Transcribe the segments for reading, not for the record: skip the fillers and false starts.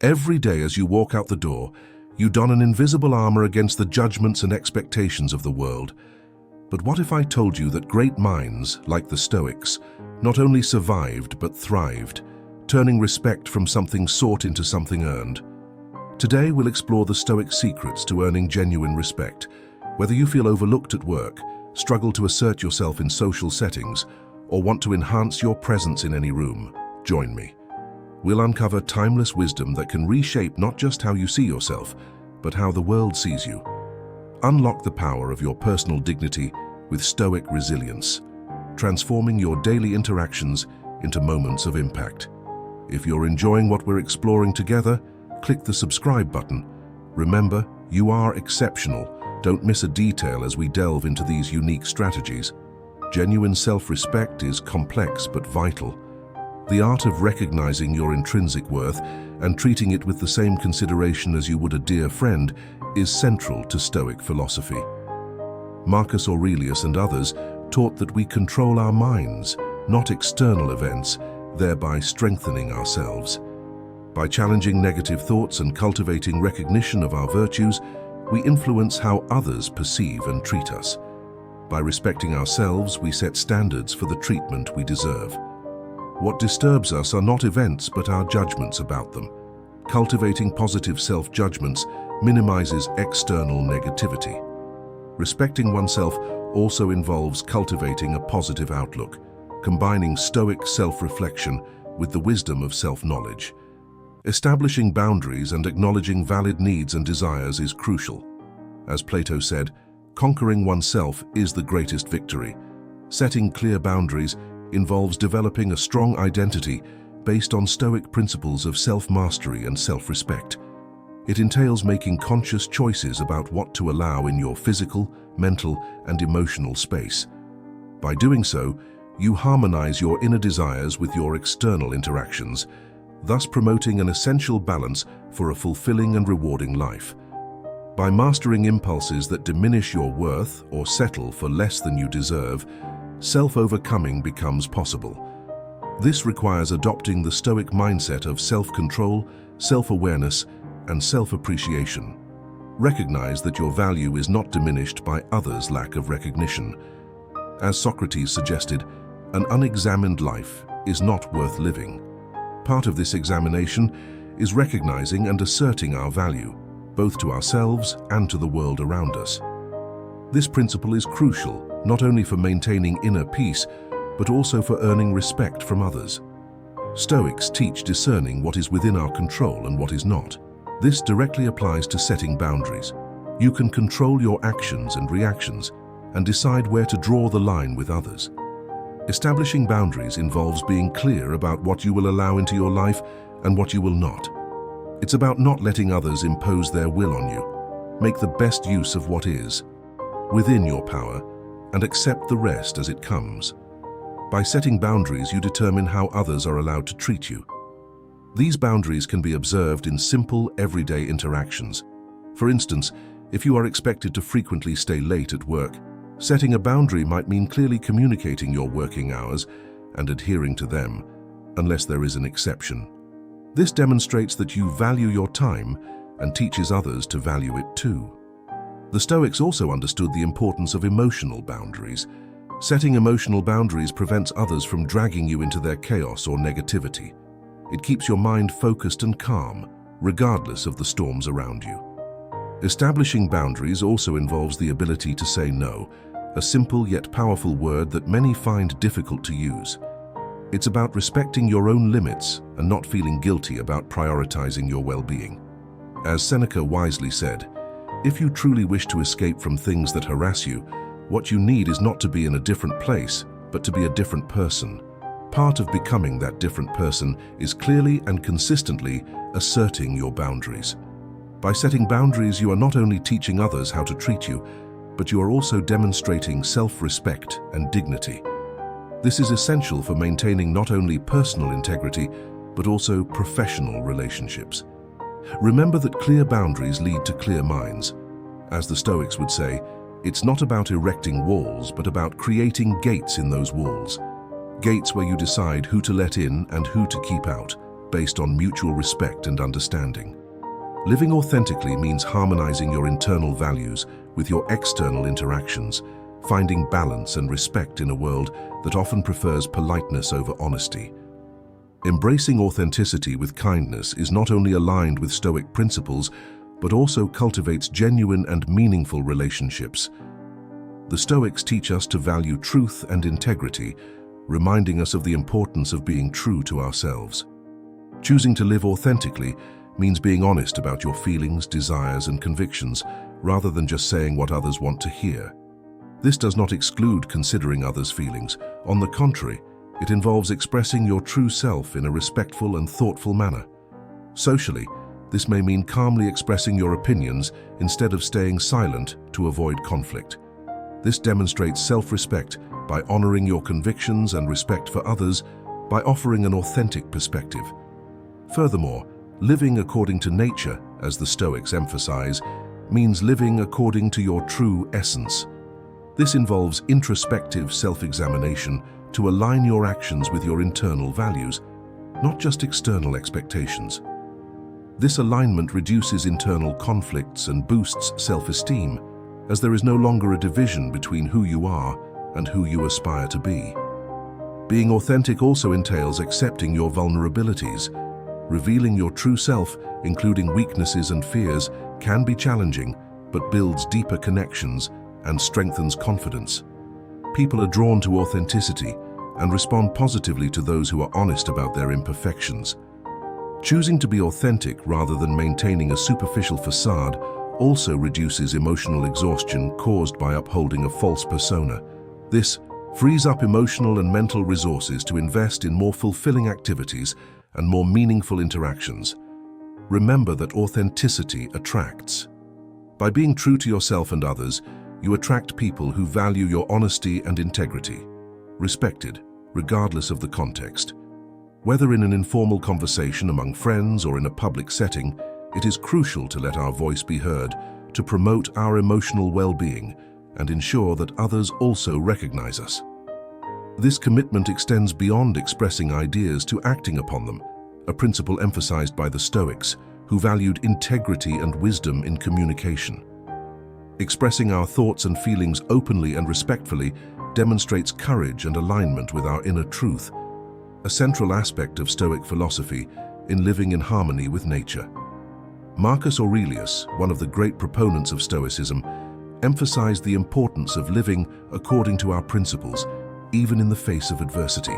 Every day as you walk out the door, you don an invisible armor against the judgments and expectations of the world. But what if I told you that great minds, like the Stoics, not only survived but thrived, turning respect from something sought into something earned? Today we'll explore the Stoic secrets to earning genuine respect. Whether you feel overlooked at work, struggle to assert yourself in social settings, or want to enhance your presence in any room, join me. We'll uncover timeless wisdom that can reshape not just how you see yourself, but how the world sees you. Unlock the power of your personal dignity with Stoic resilience, transforming your daily interactions into moments of impact. If you're enjoying what we're exploring together, click the subscribe button. Remember, you are exceptional. Don't miss a detail as we delve into these unique strategies. Genuine self-respect is complex but vital. The art of recognizing your intrinsic worth and treating it with the same consideration as you would a dear friend is central to Stoic philosophy. Marcus Aurelius and others taught that we control our minds, not external events, thereby strengthening ourselves. By challenging negative thoughts and cultivating recognition of our virtues, we influence how others perceive and treat us. By respecting ourselves, we set standards for the treatment we deserve. What disturbs us are not events but our judgments about them. Cultivating positive self-judgments minimizes external negativity. Respecting oneself also involves cultivating a positive outlook, combining Stoic self-reflection with the wisdom of self-knowledge. Establishing boundaries and acknowledging valid needs and desires is crucial. As Plato said, conquering oneself is the greatest victory. Setting clear boundaries involves developing a strong identity based on Stoic principles of self-mastery and self-respect. It entails making conscious choices about what to allow in your physical, mental, and emotional space. By doing so, you harmonize your inner desires with your external interactions, thus promoting an essential balance for a fulfilling and rewarding life. By mastering impulses that diminish your worth or settle for less than you deserve, self-overcoming becomes possible. This requires adopting the Stoic mindset of self-control, self-awareness, and self-appreciation. Recognize that your value is not diminished by others' lack of recognition. As Socrates suggested, an unexamined life is not worth living. Part of this examination is recognizing and asserting our value, both to ourselves and to the world around us. This principle is crucial not only for maintaining inner peace, but also for earning respect from others. Stoics teach discerning what is within our control and what is not. This directly applies to setting boundaries. You can control your actions and reactions and decide where to draw the line with others. Establishing boundaries involves being clear about what you will allow into your life and what you will not. It's about not letting others impose their will on you. Make the best use of what is within your power and accept the rest as it comes. By setting boundaries, you determine how others are allowed to treat you. These boundaries can be observed in simple, everyday interactions. For instance, if you are expected to frequently stay late at work, setting a boundary might mean clearly communicating your working hours and adhering to them, unless there is an exception. This demonstrates that you value your time and teaches others to value it too. The Stoics also understood the importance of emotional boundaries. Setting emotional boundaries prevents others from dragging you into their chaos or negativity. It keeps your mind focused and calm, regardless of the storms around you. Establishing boundaries also involves the ability to say no, a simple yet powerful word that many find difficult to use. It's about respecting your own limits and not feeling guilty about prioritizing your well-being. As Seneca wisely said, if you truly wish to escape from things that harass you, what you need is not to be in a different place, but to be a different person. Part of becoming that different person is clearly and consistently asserting your boundaries. By setting boundaries, you are not only teaching others how to treat you, but you are also demonstrating self-respect and dignity. This is essential for maintaining not only personal integrity, but also professional relationships. Remember that clear boundaries lead to clear minds. As the Stoics would say, it's not about erecting walls, but about creating gates in those walls. Gates where you decide who to let in and who to keep out. based on mutual respect and understanding. Living authentically means harmonizing your internal values with your external interactions, finding balance and respect in a world that often prefers politeness over honesty. Embracing authenticity with kindness is not only aligned with Stoic principles, but also cultivates genuine and meaningful relationships. The Stoics teach us to value truth and integrity, reminding us of the importance of being true to ourselves. Choosing to live authentically means being honest about your feelings, desires, and convictions, rather than just saying what others want to hear. This does not exclude considering others' feelings. On the contrary, it involves expressing your true self in a respectful and thoughtful manner. Socially, this may mean calmly expressing your opinions instead of staying silent to avoid conflict. This demonstrates self-respect by honoring your convictions and respect for others by offering an authentic perspective. Furthermore, living according to nature, as the Stoics emphasize, means living according to your true essence. This involves introspective self-examination to align your actions with your internal values, not just external expectations. This alignment reduces internal conflicts and boosts self-esteem, as there is no longer a division between who you are and who you aspire to be. Being authentic also entails accepting your vulnerabilities. Revealing your true self, including weaknesses and fears, can be challenging, but builds deeper connections and strengthens confidence. People are drawn to authenticity and respond positively to those who are honest about their imperfections. Choosing to be authentic rather than maintaining a superficial facade also reduces emotional exhaustion caused by upholding a false persona. This frees up emotional and mental resources to invest in more fulfilling activities and more meaningful interactions. Remember that authenticity attracts. By being true to yourself and others, you attract people who value your honesty and integrity, respected, regardless of the context. Whether in an informal conversation among friends or in a public setting, it is crucial to let our voice be heard, to promote our emotional well-being, and ensure that others also recognize us. This commitment extends beyond expressing ideas to acting upon them, a principle emphasized by the Stoics, who valued integrity and wisdom in communication. Expressing our thoughts and feelings openly and respectfully demonstrates courage and alignment with our inner truth, a central aspect of Stoic philosophy in living in harmony with nature. Marcus Aurelius, one of the great proponents of Stoicism, emphasized the importance of living according to our principles, even in the face of adversity.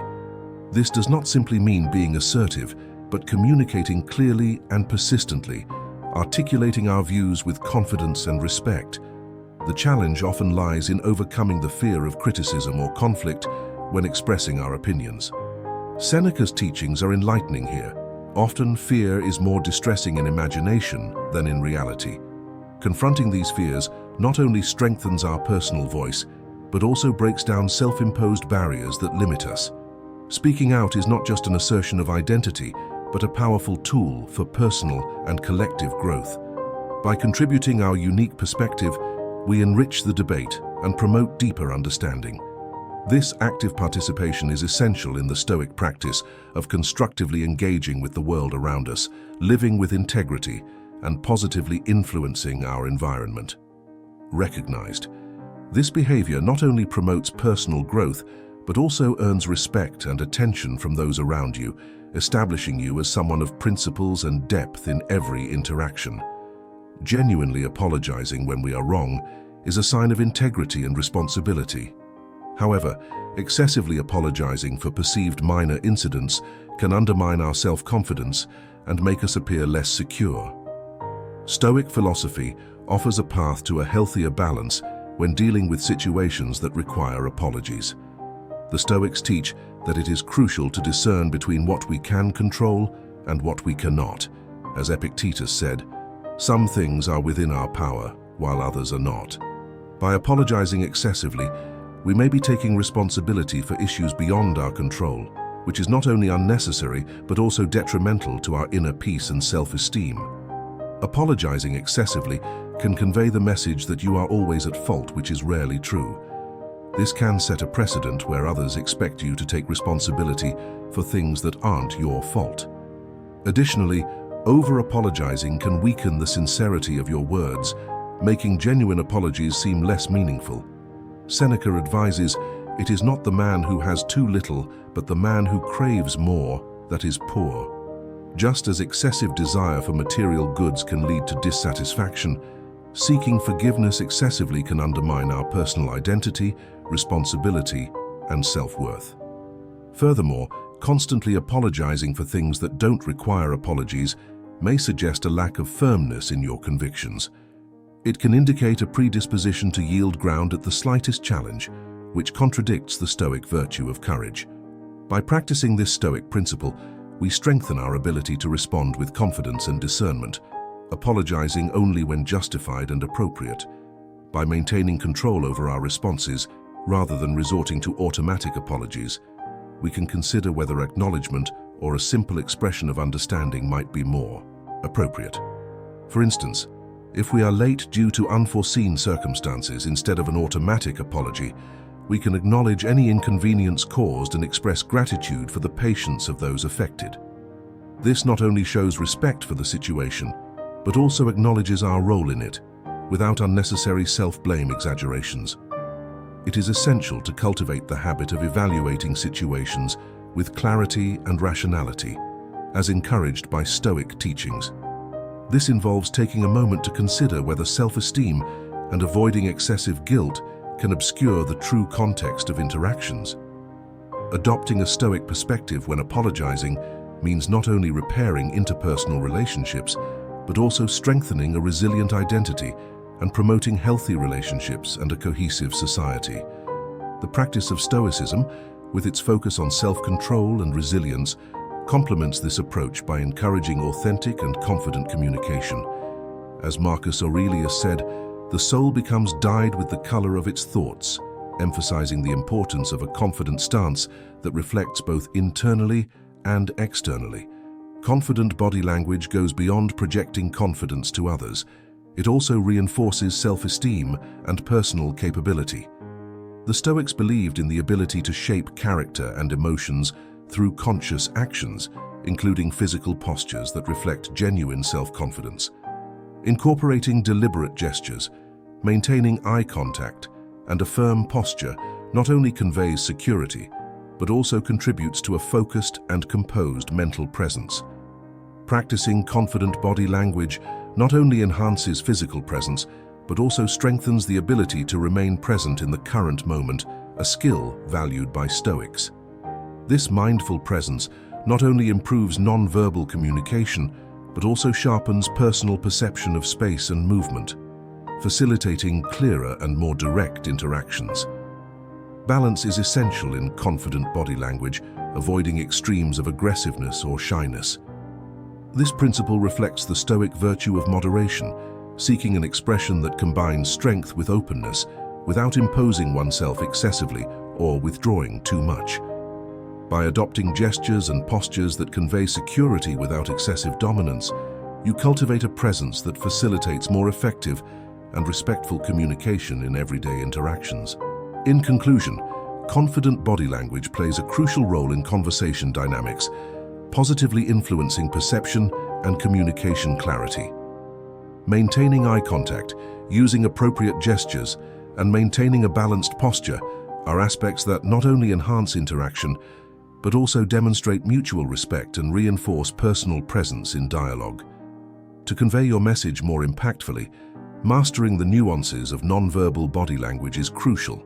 This does not simply mean being assertive, but communicating clearly and persistently, articulating our views with confidence and respect. The challenge often lies in overcoming the fear of criticism or conflict when expressing our opinions. Seneca's teachings are enlightening here. Often, fear is more distressing in imagination than in reality. Confronting these fears not only strengthens our personal voice, but also breaks down self-imposed barriers that limit us. Speaking out is not just an assertion of identity, but a powerful tool for personal and collective growth. By contributing our unique perspective, we enrich the debate and promote deeper understanding. This active participation is essential in the Stoic practice of constructively engaging with the world around us, living with integrity, and positively influencing our environment. Recognized. This behavior not only promotes personal growth, but also earns respect and attention from those around you, establishing you as someone of principles and depth in every interaction. Genuinely apologizing when we are wrong is a sign of integrity and responsibility. However, excessively apologizing for perceived minor incidents can undermine our self-confidence and make us appear less secure. Stoic philosophy offers a path to a healthier balance when dealing with situations that require apologies. The Stoics teach that it is crucial to discern between what we can control and what we cannot. As Epictetus said, some things are within our power, while others are not. By apologizing excessively, we may be taking responsibility for issues beyond our control, which is not only unnecessary, but also detrimental to our inner peace and self-esteem. Apologizing excessively can convey the message that you are always at fault, which is rarely true. This can set a precedent where others expect you to take responsibility for things that aren't your fault. Additionally, over-apologizing can weaken the sincerity of your words, making genuine apologies seem less meaningful. Seneca advises, "It is not the man who has too little, but the man who craves more, that is poor." Just as excessive desire for material goods can lead to dissatisfaction, seeking forgiveness excessively can undermine our personal identity, responsibility, and self-worth. Furthermore, constantly apologizing for things that don't require apologies may suggest a lack of firmness in your convictions. It can indicate a predisposition to yield ground at the slightest challenge, which contradicts the Stoic virtue of courage. By practicing this Stoic principle, we strengthen our ability to respond with confidence and discernment, apologizing only when justified and appropriate. By maintaining control over our responses, rather than resorting to automatic apologies, we can consider whether acknowledgement or a simple expression of understanding might be more appropriate. For instance, if we are late due to unforeseen circumstances instead of an automatic apology, we can acknowledge any inconvenience caused and express gratitude for the patience of those affected. This not only shows respect for the situation, but also acknowledges our role in it, without unnecessary self-blame exaggerations. It is essential to cultivate the habit of evaluating situations with clarity and rationality, as encouraged by Stoic teachings. This involves taking a moment to consider whether self-esteem and avoiding excessive guilt can obscure the true context of interactions. Adopting a Stoic perspective when apologizing means not only repairing interpersonal relationships, but also strengthening a resilient identity and promoting healthy relationships and a cohesive society. The practice of Stoicism, with its focus on self-control and resilience, complements this approach by encouraging authentic and confident communication. As Marcus Aurelius said, "The soul becomes dyed with the color of its thoughts," emphasizing the importance of a confident stance that reflects both internally and externally. Confident body language goes beyond projecting confidence to others. It also reinforces self-esteem and personal capability. The Stoics believed in the ability to shape character and emotions through conscious actions, including physical postures that reflect genuine self-confidence. Incorporating deliberate gestures, maintaining eye contact, and a firm posture not only conveys security, but also contributes to a focused and composed mental presence. Practicing confident body language not only enhances physical presence, but also strengthens the ability to remain present in the current moment, a skill valued by Stoics. This mindful presence not only improves non-verbal communication, but also sharpens personal perception of space and movement, facilitating clearer and more direct interactions. Balance is essential in confident body language, avoiding extremes of aggressiveness or shyness. This principle reflects the Stoic virtue of moderation, seeking an expression that combines strength with openness, without imposing oneself excessively or withdrawing too much. By adopting gestures and postures that convey security without excessive dominance, you cultivate a presence that facilitates more effective and respectful communication in everyday interactions. In conclusion, confident body language plays a crucial role in conversation dynamics, positively influencing perception and communication clarity. Maintaining eye contact, using appropriate gestures, and maintaining a balanced posture are aspects that not only enhance interaction, but also demonstrate mutual respect and reinforce personal presence in dialogue. To convey your message more impactfully, mastering the nuances of nonverbal body language is crucial.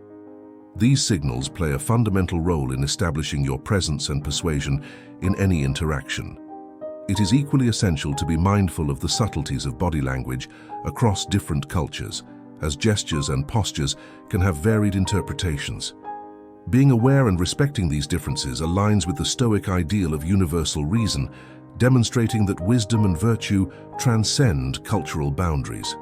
These signals play a fundamental role in establishing your presence and persuasion in any interaction. It is equally essential to be mindful of the subtleties of body language across different cultures, as gestures and postures can have varied interpretations. Being aware and respecting these differences aligns with the Stoic ideal of universal reason, demonstrating that wisdom and virtue transcend cultural boundaries.